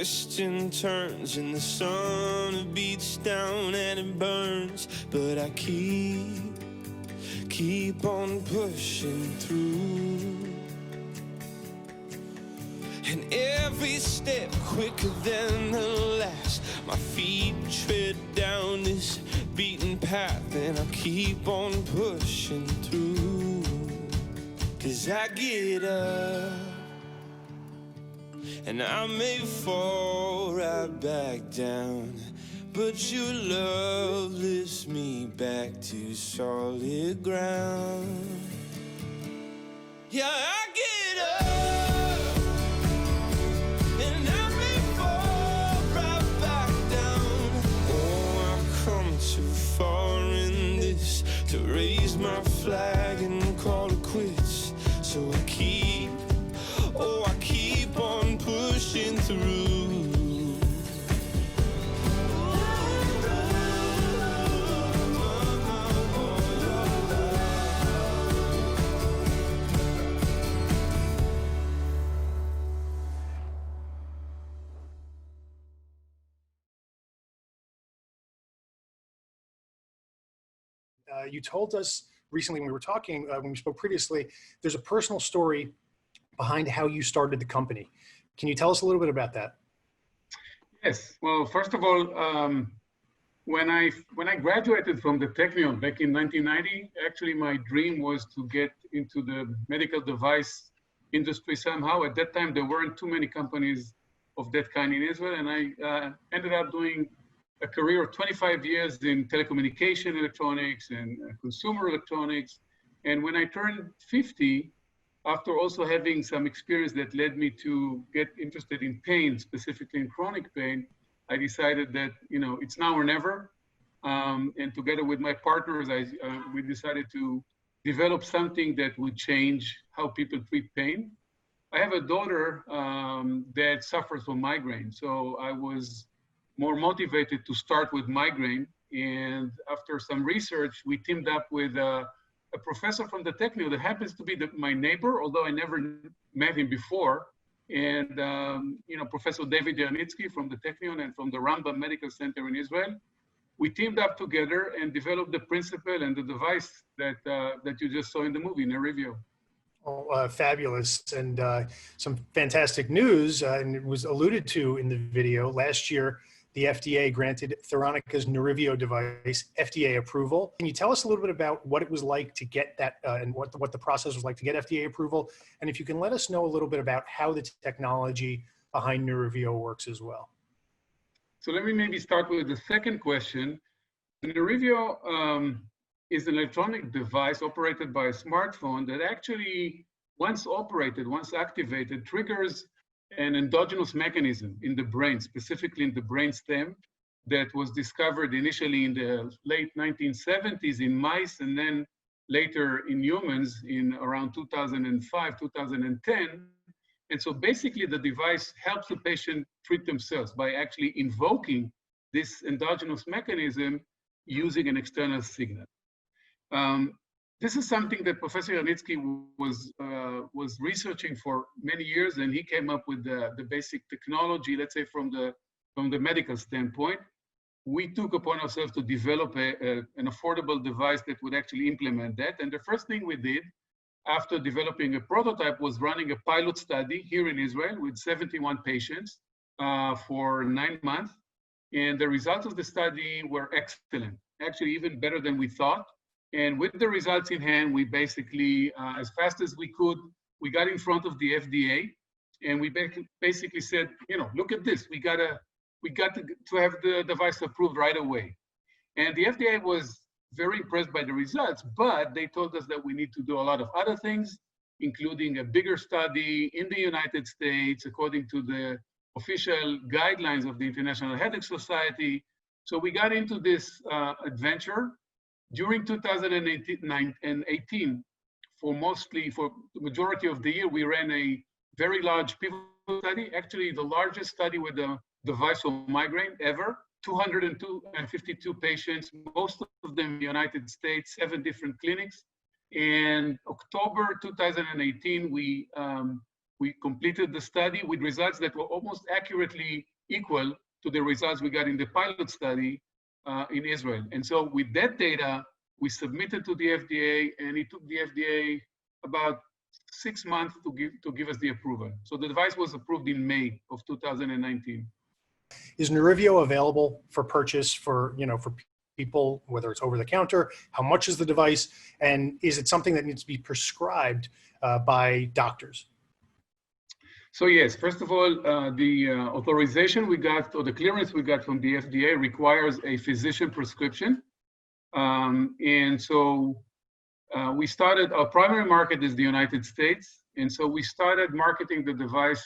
twists and turns, and the sun beats down and it burns, but I keep on pushing through. And every step quicker than the last, my feet tread down this beaten path, and I keep on pushing through. 'Cause I get up, and I may fall right back down, but your love lifts me back to solid ground. Yeah, I get up, and I may fall right back down. Oh, I've come too far in this to raise my flag and call it quits. So I keep on pushing through. You told us recently when we were talking, when we spoke previously, there's a personal story behind how you started the company. Can you tell us a little bit about that? Yes. Well, first of all, when I graduated from the Technion back in 1990, actually my dream was to get into the medical device industry somehow. At that time, there weren't too many companies of that kind in Israel, and I ended up doing a career of 25 years in telecommunication electronics and consumer electronics. And when I turned 50, after also having some experience that led me to get interested in pain, specifically in chronic pain, I decided that, it's now or never. And together with my partners, we decided to develop something that would change how people treat pain. I have a daughter that suffers from migraine. So I was more motivated to start with migraine. And after some research, we teamed up with a professor from the Technion that happens to be my neighbor, although I never met him before. And, Professor David Janitsky from the Technion and from the Rambam Medical Center in Israel. We teamed up together and developed the principle and the device that you just saw in the movie, Nerivio. Oh, fabulous. And some fantastic news, and it was alluded to in the video. Last year, the FDA granted Theranica's Nervio device FDA approval. Can you tell us a little bit about what it was like to get that and what the process was like to get FDA approval? And if you can let us know a little bit about how the technology behind Nervio works as well. So let me maybe start with the second question. The Nervio is an electronic device operated by a smartphone that actually, once activated, triggers an endogenous mechanism in the brain, specifically in the brain stem, that was discovered initially in the late 1970s in mice, and then later in humans in around 2005, 2010. And so basically the device helps the patient treat themselves by actually invoking this endogenous mechanism using an external signal. This is something that Professor Janitsky was researching for many years, and he came up with the basic technology, let's say from the medical standpoint. We took upon ourselves to develop an affordable device that would actually implement that. And the first thing we did after developing a prototype was running a pilot study here in Israel with 71 patients for 9 months. And the results of the study were excellent, actually even better than we thought. And with the results in hand, we basically, as fast as we could, we got in front of the FDA, and we basically said, look at this. We got to have the device approved right away. And the FDA was very impressed by the results, but they told us that we need to do a lot of other things, including a bigger study in the United States, according to the official guidelines of the International Headache Society. So we got into this adventure. During 2018, for the majority of the year, we ran a very large pivotal study, actually the largest study with a device for migraine ever, 252 patients, most of them in the United States, 7 different clinics. And October 2018, we We completed the study with results that were almost accurately equal to the results we got in the pilot study in Israel. And so with that data, we submitted to the FDA, and it took the FDA about 6 months to give us the approval. So the device was approved in May of 2019. Is Nerivio available for purchase for people, whether it's over the counter? How much is the device? And is it something that needs to be prescribed by doctors? So yes, first of all, the authorization we got, or the clearance we got from the FDA, requires a physician prescription. And so we started, our primary market is the United States. And so we started marketing the device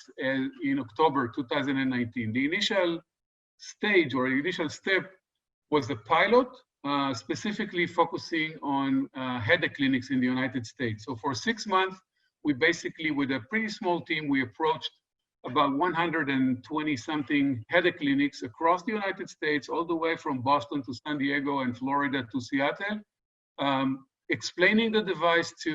in October 2019. The initial stage or the initial step was the pilot, specifically focusing on headache clinics in the United States. So for 6 months, we basically, with a pretty small team, we approached about 120 something headache clinics across the United States, all the way from Boston to San Diego and Florida to Seattle, explaining the device to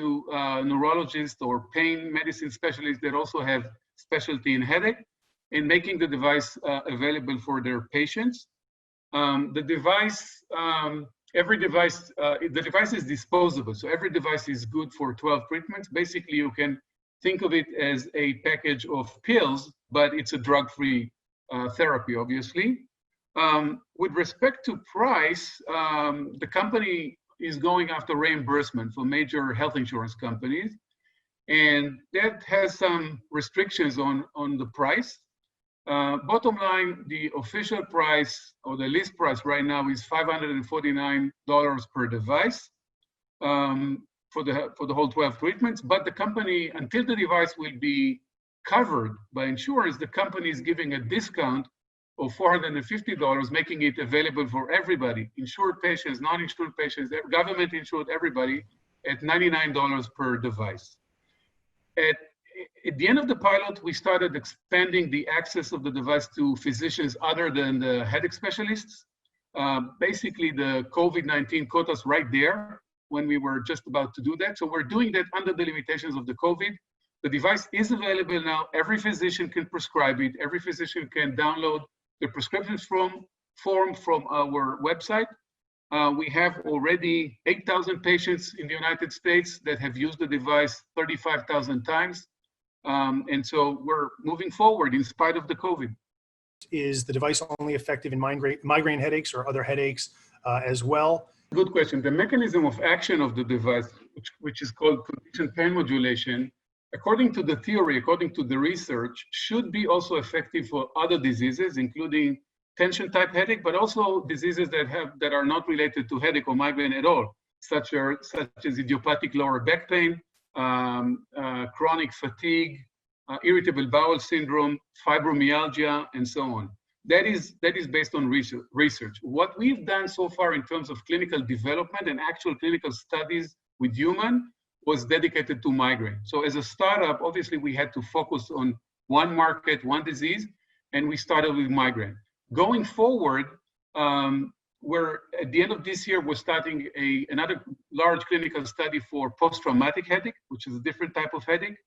neurologists or pain medicine specialists that also have specialty in headache, and making the device available for their patients. The device, the device is disposable, so every device is good for 12 treatments. Basically, you can think of it as a package of pills, but it's a drug-free therapy, obviously. With respect to price, the company is going after reimbursement for major health insurance companies, and that has some restrictions on the price. Bottom line, the official price or the list price right now is $549 per device for the whole 12 treatments. But the company, until the device will be covered by insurance, the company is giving a discount of $450, making it available for everybody, insured patients, non-insured patients, government insured, everybody, at $99 per device. At the end of the pilot, we started expanding the access of the device to physicians other than the headache specialists. Basically, the COVID-19 caught us right there when we were just about to do that. So we're doing that under the limitations of the COVID. The device is available now. Every physician can prescribe it. Every physician can download the prescription form from our website. We have already 8,000 patients in the United States that have used the device 35,000 times. And so we're moving forward in spite of the COVID. Is the device only effective in migraine headaches or other headaches as well? Good question. The mechanism of action of the device, which is called conditioned pain modulation, according to the theory, according to the research, should be also effective for other diseases, including tension type headache, but also diseases that are not related to headache or migraine at all, such as idiopathic lower back pain, chronic fatigue, irritable bowel syndrome, fibromyalgia, and so on. That is based on research. What we've done so far in terms of clinical development and actual clinical studies with human was dedicated to migraine. So as a startup, obviously we had to focus on one market, one disease, and we started with migraine. Going forward, we're at the end of this year, we're starting another large clinical study for post-traumatic headache, which is a different type of headache.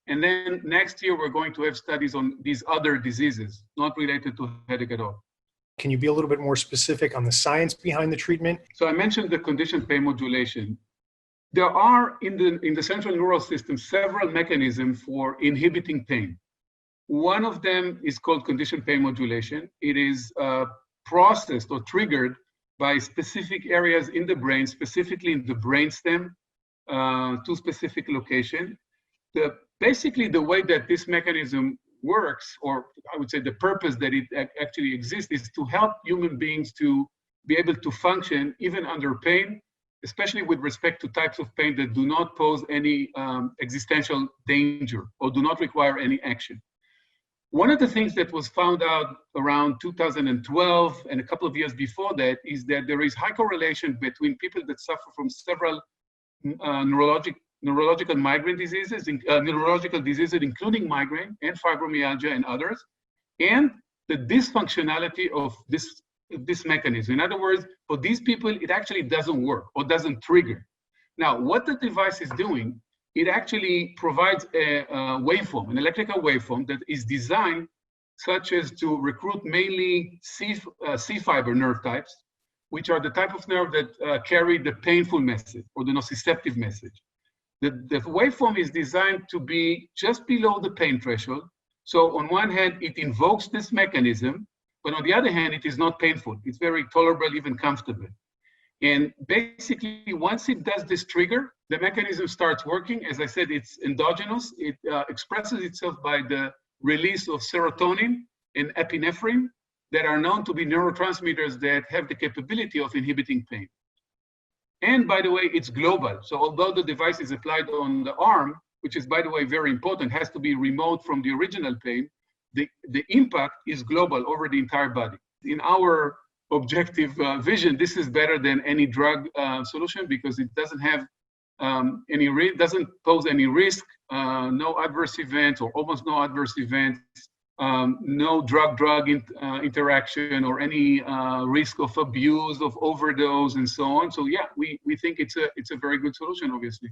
And then next year, we're going to have studies on these other diseases, not related to headache at all. Can you be a little bit more specific on the science behind the treatment? So I mentioned the conditioned pain modulation. There are in the central neural system several mechanisms for inhibiting pain. One of them is called conditioned pain modulation. It is processed or triggered by specific areas in the brain, specifically in the brainstem, to specific location. Basically, the way that this mechanism works, or I would say the purpose that it actually exists, is to help human beings to be able to function even under pain, especially with respect to types of pain that do not pose any existential danger or do not require any action. One of the things that was found out around 2012 and a couple of years before that is that there is high correlation between people that suffer from several neurological migraine diseases, neurological diseases, including migraine and fibromyalgia and others, and the dysfunctionality of this mechanism. In other words, for these people, it actually doesn't work or doesn't trigger. Now, what the device is doing it actually provides a waveform, an electrical waveform that is designed such as to recruit mainly C fiber nerve types, which are the type of nerve that carry the painful message or the nociceptive message. The waveform is designed to be just below the pain threshold. So on one hand, it invokes this mechanism, but on the other hand, it is not painful. It's very tolerable, even comfortable. And basically, once it does this trigger, the mechanism starts working. As I said, it's endogenous. It expresses itself by the release of serotonin and epinephrine that are known to be neurotransmitters that have the capability of inhibiting pain. And by the way, it's global. So although the device is applied on the arm, which is, by the way, very important, has to be remote from the original pain, the impact is global over the entire body. In our objective vision, this is better than any drug solution because it doesn't have doesn't pose any risk, no adverse events or almost no adverse events, no drug-drug interaction or any risk of abuse, of overdose, and so on. So yeah, we think it's a very good solution, obviously.